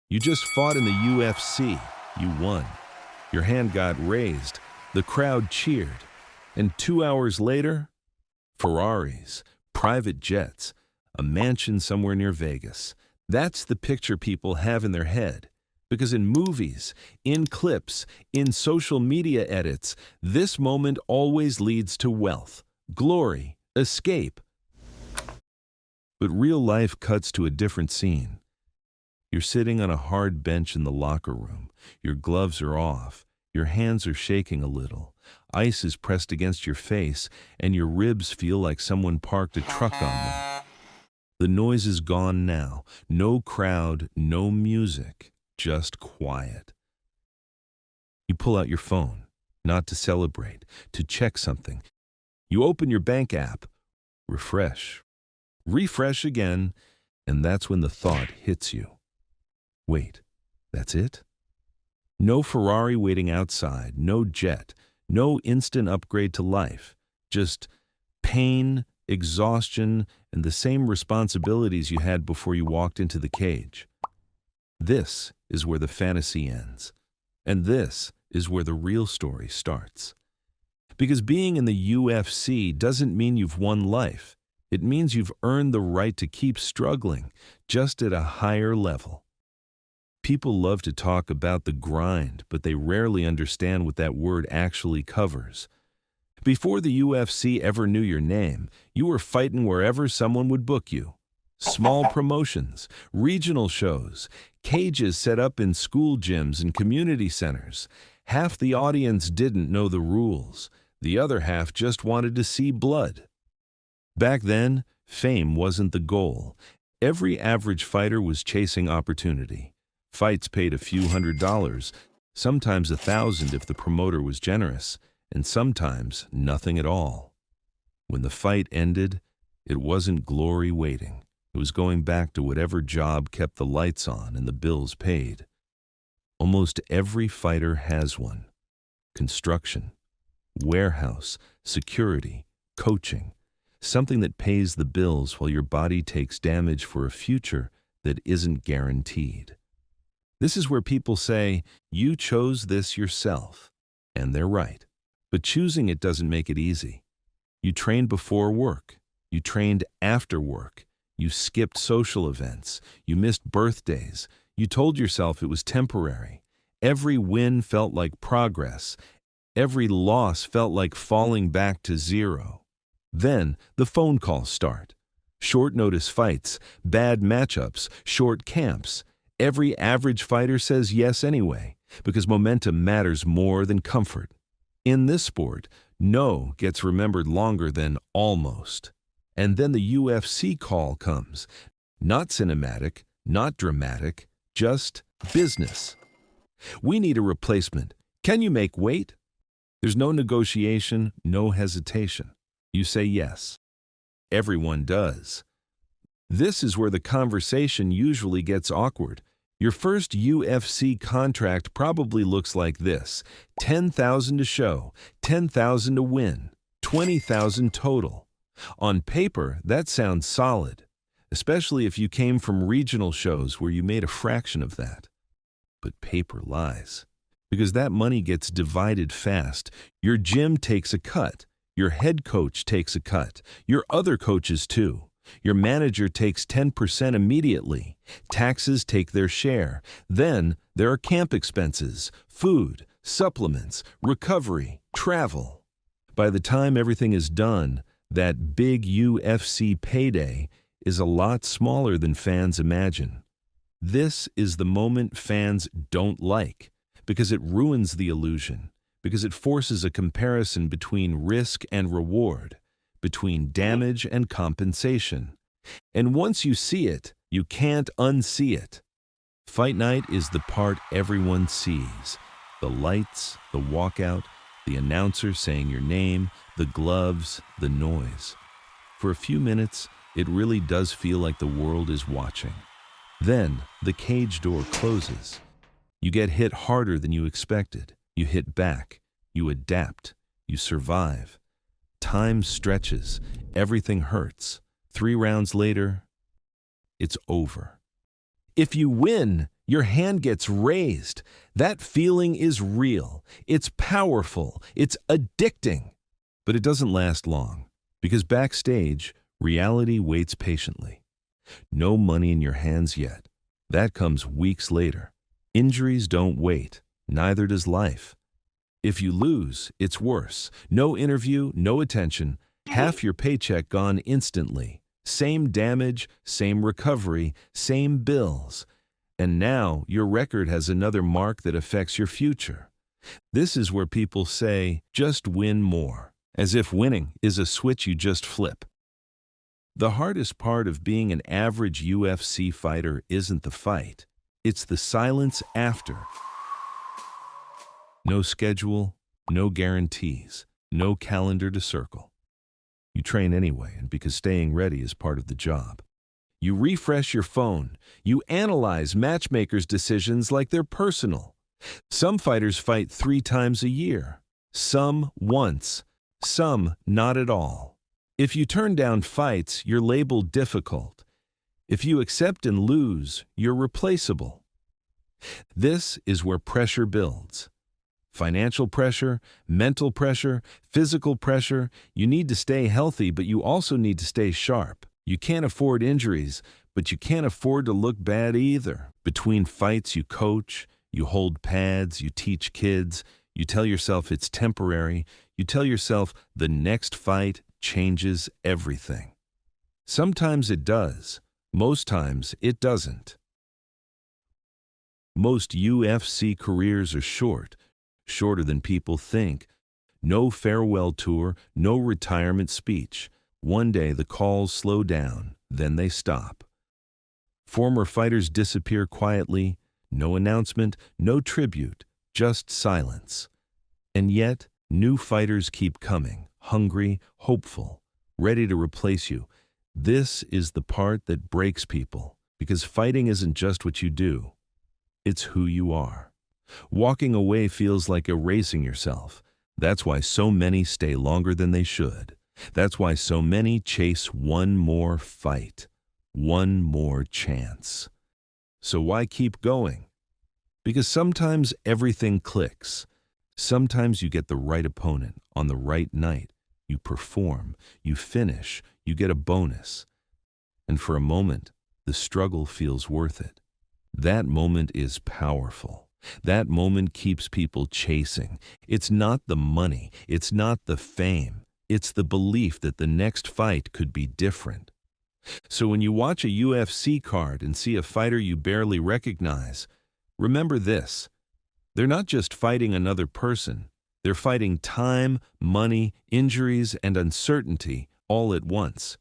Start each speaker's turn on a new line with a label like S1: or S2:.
S1: You just fought in the UFC. You won. Your hand got raised. The crowd cheered. And 2 hours later, Ferraris, private jets, a mansion somewhere near Vegas. That's the picture people have in their head. Because in movies, in clips, in social media edits, this moment always leads to wealth, glory, escape. But real life cuts to a different scene. You're sitting on a hard bench in the locker room. Your gloves are off. Your hands are shaking a little. Ice is pressed against your face, and your ribs feel like someone parked a truck on them. The noise is gone now. No crowd, no music, just quiet. You pull out your phone, not to celebrate, to check something. You open your bank app, refresh again, and that's when the thought hits you. Wait, that's it? No Ferrari waiting outside, no jet, no instant upgrade to life, just pain, exhaustion, and the same responsibilities you had before you walked into the cage. This is where the fantasy ends, and this is where the real story starts. Because being in the UFC doesn't mean you've won life. It means you've earned the right to keep struggling, just at a higher level. People love to talk about the grind, but they rarely understand what that word actually covers. Before the UFC ever knew your name, you were fighting wherever someone would book you. Small promotions, regional shows, cages set up in school gyms and community centers. Half the audience didn't know the rules. The other half just wanted to see blood. Back then, fame wasn't the goal. Every average fighter was chasing opportunity. Fights paid a few $100s, sometimes $1,000 if the promoter was generous, and sometimes nothing at all. When the fight ended, it wasn't glory waiting. It was going back to whatever job kept the lights on and the bills paid. Almost every fighter has one. Construction, warehouse, security, coaching. Something that pays the bills while your body takes damage for a future that isn't guaranteed. This is where people say, you chose this yourself. And they're right. But choosing it doesn't make it easy. You trained before work. You trained after work. You skipped social events. You missed birthdays. You told yourself it was temporary. Every win felt like progress. Every loss felt like falling back to zero. Then the phone calls start. Short notice fights, bad matchups, short camps. Every average fighter says yes anyway, because momentum matters more than comfort. In this sport, no gets remembered longer than almost. And then the UFC call comes. Not cinematic, not dramatic, just business. We need a replacement. Can you make weight? There's no negotiation, no hesitation. You say yes. Everyone does. This is where the conversation usually gets awkward. Your first UFC contract probably looks like this: $10,000 to show, $10,000 to win, $20,000 total. On paper, that sounds solid, especially if you came from regional shows where you made a fraction of that. But paper lies, because that money gets divided fast. Your gym takes a cut. Your head coach takes a cut. Your other coaches too. Your manager takes 10% immediately. Taxes take their share. Then there are camp expenses, food, supplements, recovery, travel. By the time everything is done, that big UFC payday is a lot smaller than fans imagine. This is the moment fans don't like, because it ruins the illusion, because it forces a comparison between risk and reward, between damage and compensation. And once you see it, you can't unsee it. Fight night is the part everyone sees. The lights, the walkout, the announcer saying your name, the gloves, the noise. For a few minutes, it really does feel like the world is watching. Then, the cage door closes. You get hit harder than you expected. You hit back. You adapt. You survive. Time stretches. Everything hurts. 3 rounds later, it's over. If you win, Your hand gets raised. That feeling is real. It's powerful. It's addicting. But it doesn't last long, because backstage, reality waits patiently. No money in your hands yet. That comes weeks later. Injuries don't wait. Neither does life. If you lose, it's worse. No interview, no attention. Half your paycheck gone instantly. Same damage, same recovery, same bills. And now your record has another mark that affects your future. This is where people say, just win more, as if winning is a switch you just flip. The hardest part of being an average UFC fighter isn't the fight. It's the silence after. No schedule, no guarantees, no calendar to circle. You train anyway, and because staying ready is part of the job. You refresh your phone. You analyze matchmakers' decisions like they're personal. Some fighters fight 3 times a year. Some once. Some not at all. If you turn down fights, you're labeled difficult. If you accept and lose, you're replaceable. This is where pressure builds. Financial pressure, mental pressure, physical pressure. You need to stay healthy, but you also need to stay sharp. You can't afford injuries, but you can't afford to look bad either. Between fights, you coach, you hold pads, you teach kids, you tell yourself it's temporary, you tell yourself the next fight changes everything. Sometimes it does. Most times it doesn't. Most UFC careers are short, shorter than people think. No farewell tour, no retirement speech. One day the calls slow down, then they stop. Former fighters disappear quietly, no announcement, no tribute, just silence. And yet, new fighters keep coming, hungry, hopeful, ready to replace you. This is the part that breaks people, because fighting isn't just what you do, it's who you are. Walking away feels like erasing yourself. That's why so many stay longer than they should. That's why so many chase one more fight, one more chance. So why keep going? Because sometimes everything clicks. Sometimes you get the right opponent on the right night. You perform, you finish, you get a bonus. And for a moment, the struggle feels worth it. That moment is powerful. That moment keeps people chasing. It's not the money, it's not the fame. It's the belief that the next fight could be different. So when you watch a UFC card and see a fighter you barely recognize, remember this. They're not just fighting another person. They're fighting time, money, injuries, and uncertainty all at once.